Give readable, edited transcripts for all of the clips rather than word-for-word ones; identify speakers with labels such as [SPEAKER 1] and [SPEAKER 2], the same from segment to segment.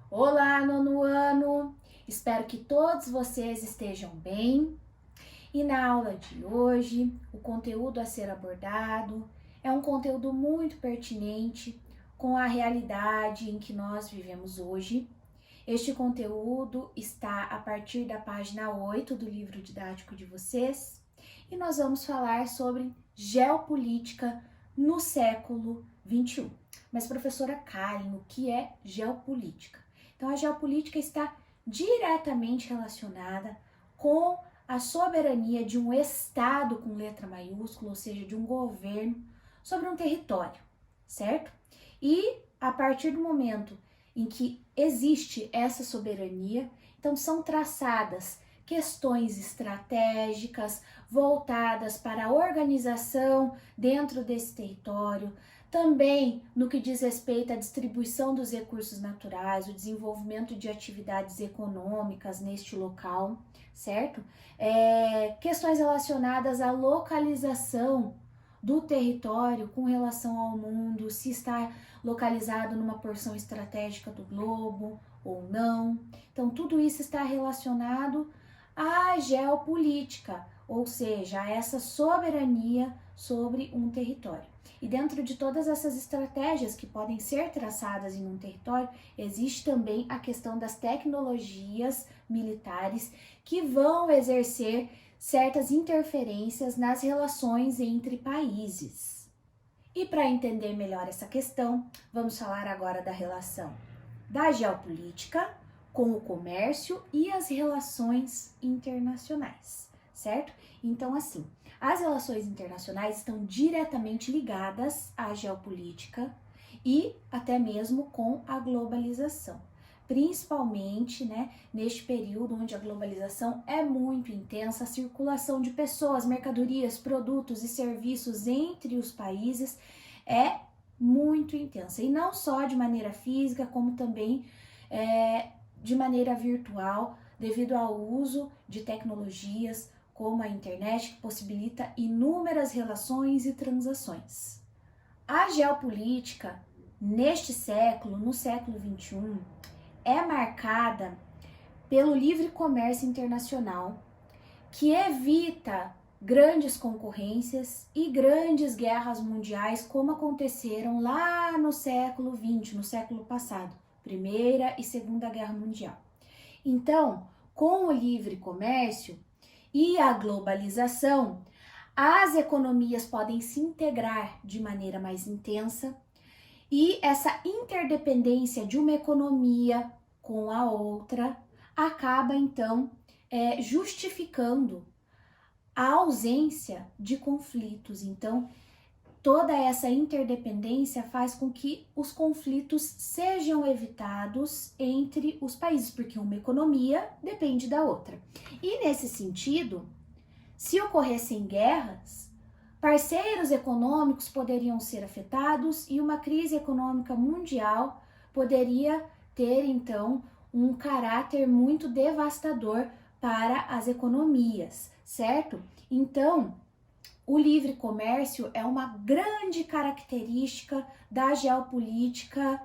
[SPEAKER 1] Olá, nono ano! Espero que todos vocês estejam bem. E na aula de hoje, o conteúdo a ser abordado é um conteúdo muito pertinente com a realidade em que nós vivemos hoje. Este conteúdo está a partir da página 8 do livro didático de vocês e nós vamos falar sobre geopolítica no século XXI. Mas, professora Karen, o que é geopolítica? Então, a geopolítica está diretamente relacionada com a soberania de um Estado com letra maiúscula, ou seja, de um governo sobre um território, certo? E a partir do momento em que existe essa soberania, então são traçadas questões estratégicas voltadas para a organização dentro desse território, também no que diz respeito à distribuição dos recursos naturais, o desenvolvimento de atividades econômicas neste local, certo? Questões relacionadas à localização do território com relação ao mundo, se está localizado numa porção estratégica do globo ou não. Então, tudo isso está relacionado à geopolítica, ou seja, a essa soberania sobre um território. E dentro de todas essas estratégias que podem ser traçadas em um território, existe também a questão das tecnologias militares que vão exercer certas interferências nas relações entre países. E para entender melhor essa questão, vamos falar agora da relação da geopolítica com o comércio e as relações internacionais, certo? Então, assim, as relações internacionais estão diretamente ligadas à geopolítica e até mesmo com a globalização. Principalmente, neste período onde a globalização é muito intensa, a circulação de pessoas, mercadorias, produtos e serviços entre os países é muito intensa. E não só de maneira física, como também de maneira virtual, devido ao uso de tecnologias como a internet, que possibilita inúmeras relações e transações. A geopolítica, neste século, no século XXI, é marcada pelo livre comércio internacional, que evita grandes concorrências e grandes guerras mundiais, como aconteceram lá no século XX, no século passado, Primeira e Segunda Guerra Mundial. Então, com o livre comércio e a globalização, as economias podem se integrar de maneira mais intensa e essa interdependência de uma economia com a outra acaba então justificando a ausência de conflitos. Então, toda essa interdependência faz com que os conflitos sejam evitados entre os países, porque uma economia depende da outra. E nesse sentido, se ocorressem guerras, parceiros econômicos poderiam ser afetados e uma crise econômica mundial poderia ter, então, um caráter muito devastador para as economias, certo? Então, o livre comércio é uma grande característica da geopolítica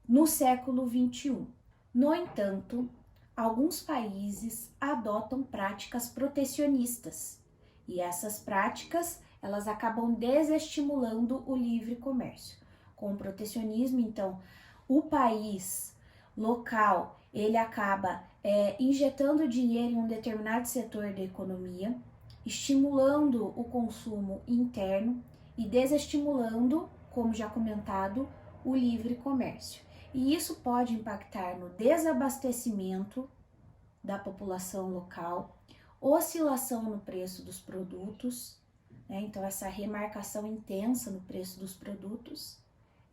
[SPEAKER 1] no século XXI. No entanto, alguns países adotam práticas protecionistas e essas práticas elas acabam desestimulando o livre comércio. Com o protecionismo, então, o país local ele acaba injetando dinheiro em um determinado setor da economia, estimulando o consumo interno e desestimulando, como já comentado, o livre comércio. E isso pode impactar no desabastecimento da população local, oscilação no preço dos produtos, então essa remarcação intensa no preço dos produtos,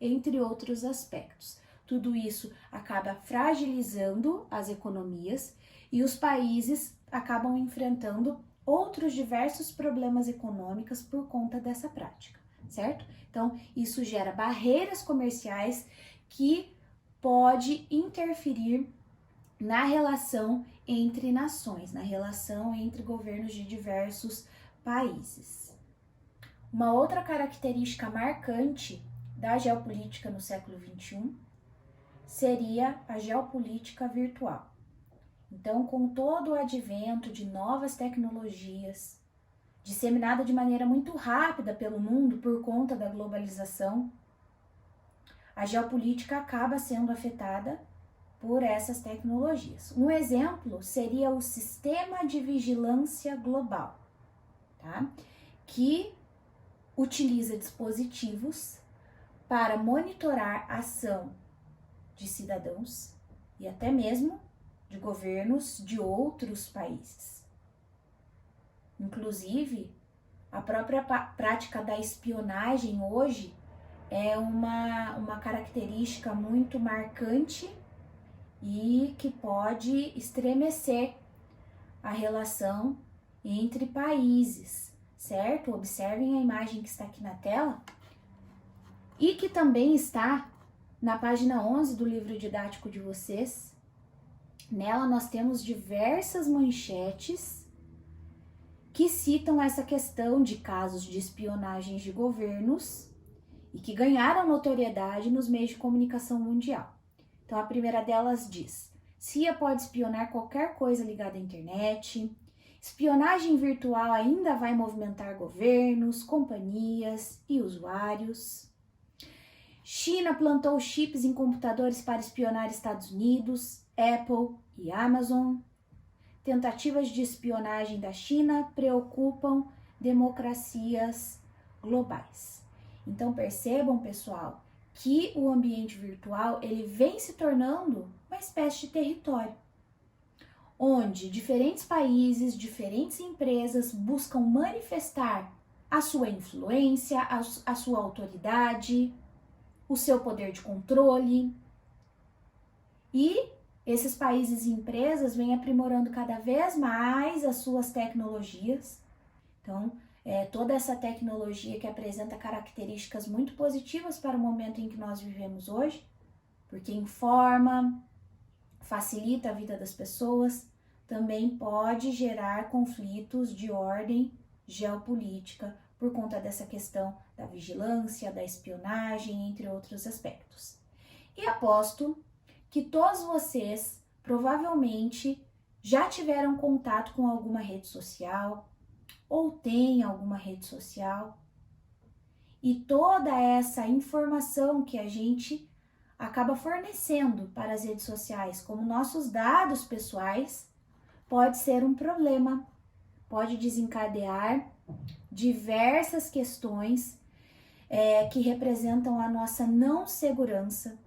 [SPEAKER 1] entre outros aspectos. Tudo isso acaba fragilizando as economias e os países acabam enfrentando outros diversos problemas econômicos por conta dessa prática, certo? Então, isso gera barreiras comerciais que pode interferir na relação entre nações, na relação entre governos de diversos países. Uma outra característica marcante da geopolítica no século XXI seria a geopolítica virtual. Então, com todo o advento de novas tecnologias, disseminada de maneira muito rápida pelo mundo por conta da globalização, a geopolítica acaba sendo afetada por essas tecnologias. Um exemplo seria o Sistema de Vigilância Global, tá? Que utiliza dispositivos para monitorar a ação de cidadãos e até mesmo de governos de outros países. Inclusive, a própria prática da espionagem hoje é uma característica muito marcante e que pode estremecer a relação entre países, certo? Observem a imagem que está aqui na tela e que também está na página 11 do livro didático de vocês. Nela nós temos diversas manchetes que citam essa questão de casos de espionagens de governos e que ganharam notoriedade nos meios de comunicação mundial. Então, a primeira delas diz: CIA pode espionar qualquer coisa ligada à internet. Espionagem virtual ainda vai movimentar governos, companhias e usuários. China plantou chips em computadores para espionar Estados Unidos, Apple e Amazon. Tentativas de espionagem da China preocupam democracias globais. Então percebam, pessoal, que o ambiente virtual ele vem se tornando uma espécie de território, onde diferentes países, diferentes empresas buscam manifestar a sua influência, a sua autoridade, o seu poder de controle. E esses países e empresas vêm aprimorando cada vez mais as suas tecnologias. Então, toda essa tecnologia que apresenta características muito positivas para o momento em que nós vivemos hoje, porque informa, facilita a vida das pessoas, também pode gerar conflitos de ordem geopolítica por conta dessa questão da vigilância, da espionagem, entre outros aspectos. E aposto que todos vocês provavelmente já tiveram contato com alguma rede social ou têm alguma rede social, e toda essa informação que a gente acaba fornecendo para as redes sociais, como nossos dados pessoais, pode ser um problema, pode desencadear diversas questões que representam a nossa não segurança,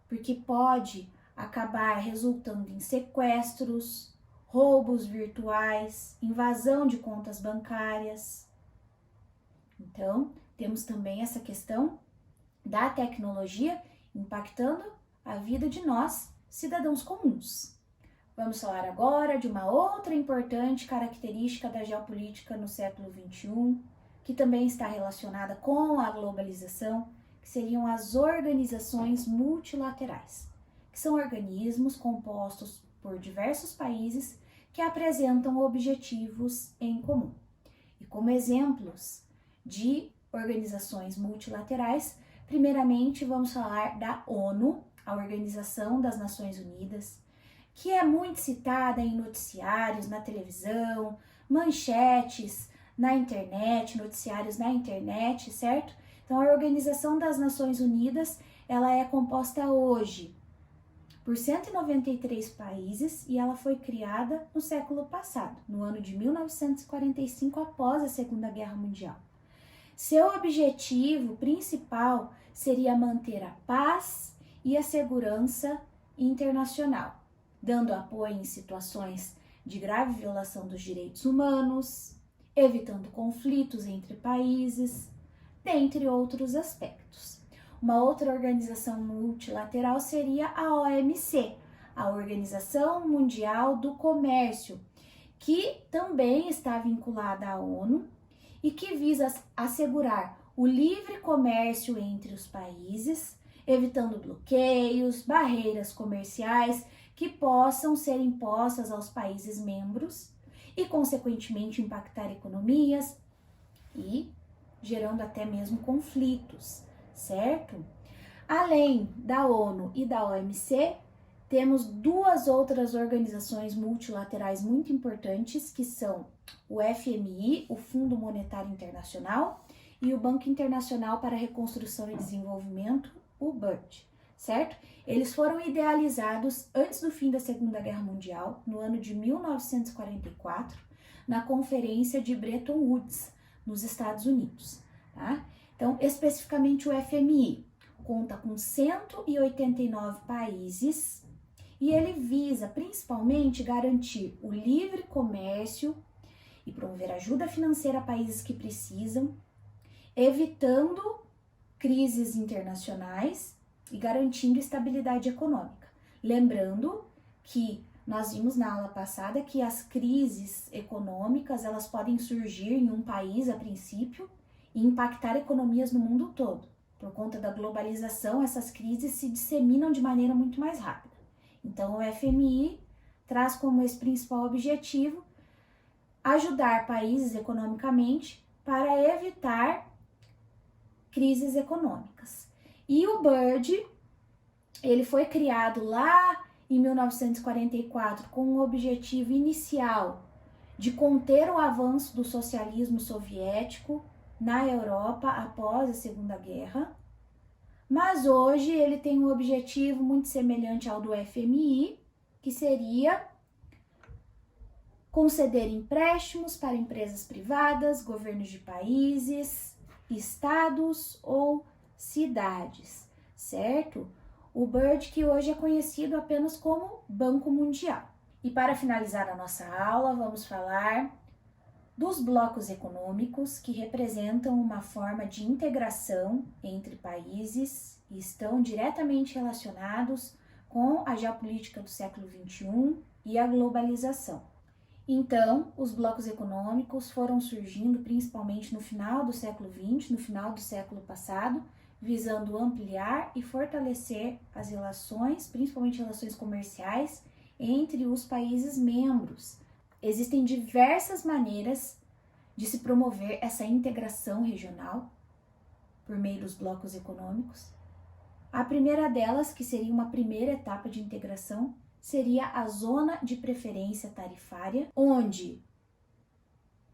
[SPEAKER 1] porque pode acabar resultando em sequestros, roubos virtuais, invasão de contas bancárias. Então, temos também essa questão da tecnologia impactando a vida de nós, cidadãos comuns. Vamos falar agora de uma outra importante característica da geopolítica no século XXI, que também está relacionada com a globalização, que seriam as organizações multilaterais, que são organismos compostos por diversos países que apresentam objetivos em comum. E como exemplos de organizações multilaterais, primeiramente vamos falar da ONU, a Organização das Nações Unidas, que é muito citada em noticiários, na televisão, manchetes na internet, noticiários na internet, certo? Então, a Organização das Nações Unidas, ela é composta hoje por 193 países e ela foi criada no século passado, no ano de 1945, após a Segunda Guerra Mundial. Seu objetivo principal seria manter a paz e a segurança internacional, dando apoio em situações de grave violação dos direitos humanos, evitando conflitos entre países, dentre outros aspectos. Uma outra organização multilateral seria a OMC, a Organização Mundial do Comércio, que também está vinculada à ONU e que visa assegurar o livre comércio entre os países, evitando bloqueios, barreiras comerciais que possam ser impostas aos países membros e, consequentemente, impactar economias e gerando até mesmo conflitos, certo? Além da ONU e da OMC, temos duas outras organizações multilaterais muito importantes, que são o FMI, o Fundo Monetário Internacional, e o Banco Internacional para a Reconstrução e Desenvolvimento, o BERD, certo? Eles foram idealizados antes do fim da Segunda Guerra Mundial, no ano de 1944, na Conferência de Bretton Woods, nos Estados Unidos, tá? Então, especificamente o FMI conta com 189 países e ele visa principalmente garantir o livre comércio e promover ajuda financeira a países que precisam, evitando crises internacionais e garantindo estabilidade econômica. Lembrando que nós vimos na aula passada que as crises econômicas elas podem surgir em um país a princípio e impactar economias no mundo todo. Por conta da globalização, essas crises se disseminam de maneira muito mais rápida. Então, o FMI traz como esse principal objetivo ajudar países economicamente para evitar crises econômicas. E o BERD, ele foi criado lá em 1944 com o objetivo inicial de conter o avanço do socialismo soviético na Europa após a Segunda Guerra, mas hoje ele tem um objetivo muito semelhante ao do FMI, que seria conceder empréstimos para empresas privadas, governos de países, estados ou cidades, certo? O BERD que hoje é conhecido apenas como Banco Mundial. E para finalizar a nossa aula, vamos falar dos blocos econômicos, que representam uma forma de integração entre países e estão diretamente relacionados com a geopolítica do século XXI e a globalização. Então, os blocos econômicos foram surgindo principalmente no final do século XX, no final do século passado, visando ampliar e fortalecer as relações, principalmente relações comerciais, entre os países membros. Existem diversas maneiras de se promover essa integração regional por meio dos blocos econômicos. A primeira delas, que seria uma primeira etapa de integração, seria a zona de preferência tarifária, onde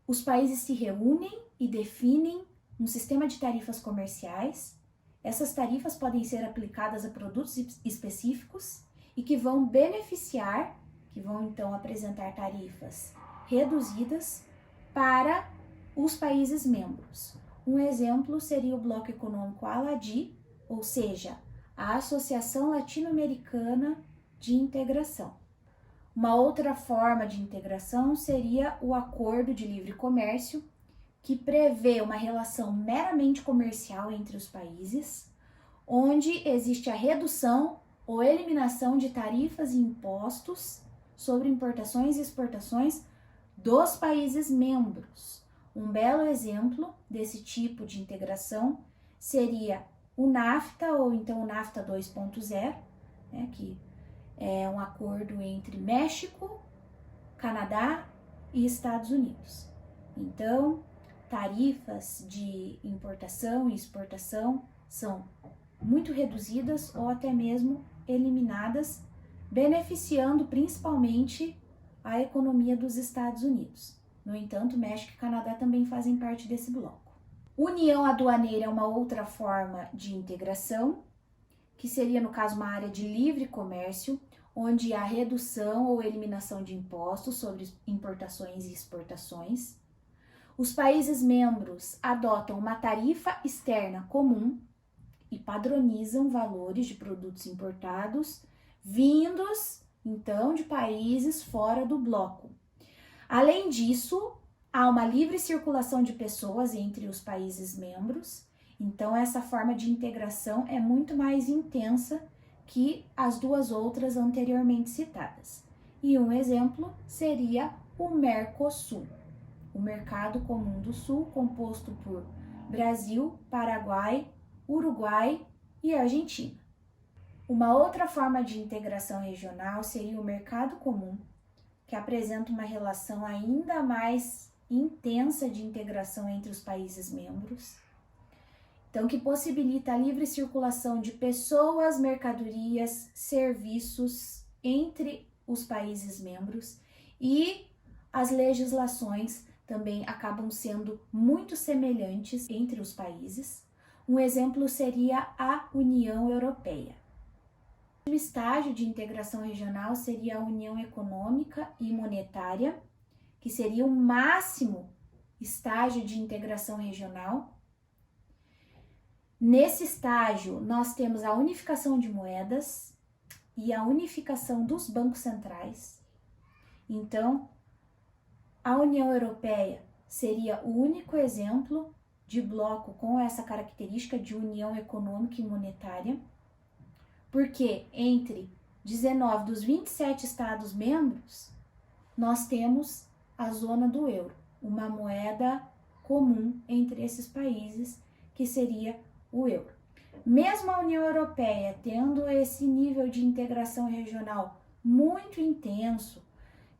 [SPEAKER 1] os países se reúnem e definem um sistema de tarifas comerciais. Essas tarifas podem ser aplicadas a produtos específicos e que vão beneficiar, que vão então apresentar tarifas reduzidas para os países membros. Um exemplo seria o Bloco Econômico ALADI, ou seja, a Associação Latino-Americana de Integração. Uma outra forma de integração seria o Acordo de Livre Comércio, que prevê uma relação meramente comercial entre os países, onde existe a redução ou eliminação de tarifas e impostos sobre importações e exportações dos países membros. Um belo exemplo desse tipo de integração seria o NAFTA, ou então o NAFTA 2.0, né, que é um acordo entre México, Canadá e Estados Unidos. Então, tarifas de importação e exportação são muito reduzidas ou até mesmo eliminadas, beneficiando principalmente a economia dos Estados Unidos. No entanto, México e Canadá também fazem parte desse bloco. União aduaneira é uma outra forma de integração, que seria, no caso, uma área de livre comércio, onde há redução ou eliminação de impostos sobre importações e exportações. Os países membros adotam uma tarifa externa comum e padronizam valores de produtos importados vindos, então, de países fora do bloco. Além disso, há uma livre circulação de pessoas entre os países membros, então essa forma de integração é muito mais intensa que as duas outras anteriormente citadas. E um exemplo seria o Mercosul, o Mercado Comum do Sul, composto por Brasil, Paraguai, Uruguai e Argentina. Uma outra forma de integração regional seria o Mercado Comum, que apresenta uma relação ainda mais intensa de integração entre os países membros. Então, que possibilita a livre circulação de pessoas, mercadorias, serviços entre os países membros, e as legislações também acabam sendo muito semelhantes entre os países. Um exemplo seria a União Europeia. O estágio de integração regional seria a União Econômica e Monetária, que seria o máximo estágio de integração regional. Nesse estágio, nós temos a unificação de moedas e a unificação dos bancos centrais. Então, a União Europeia seria o único exemplo de bloco com essa característica de união econômica e monetária, porque entre 19 dos 27 Estados membros, nós temos a zona do euro, uma moeda comum entre esses países, que seria o euro. Mesmo a União Europeia tendo esse nível de integração regional muito intenso,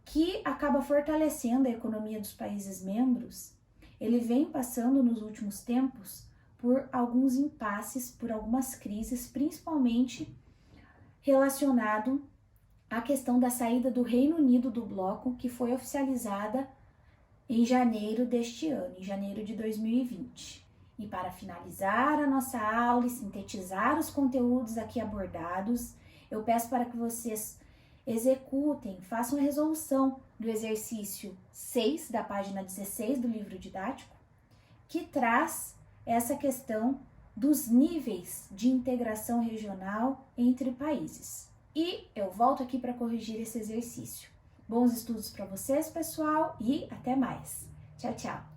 [SPEAKER 1] que acaba fortalecendo a economia dos países membros, ele vem passando nos últimos tempos por alguns impasses, por algumas crises, principalmente relacionado à questão da saída do Reino Unido do bloco, que foi oficializada em janeiro deste ano, em janeiro de 2020. E para finalizar a nossa aula e sintetizar os conteúdos aqui abordados, eu peço para que vocês executem, façam a resolução do exercício 6 da página 16 do livro didático, que traz essa questão dos níveis de integração regional entre países. E eu volto aqui para corrigir esse exercício. Bons estudos para vocês, pessoal, e até mais. Tchau, tchau!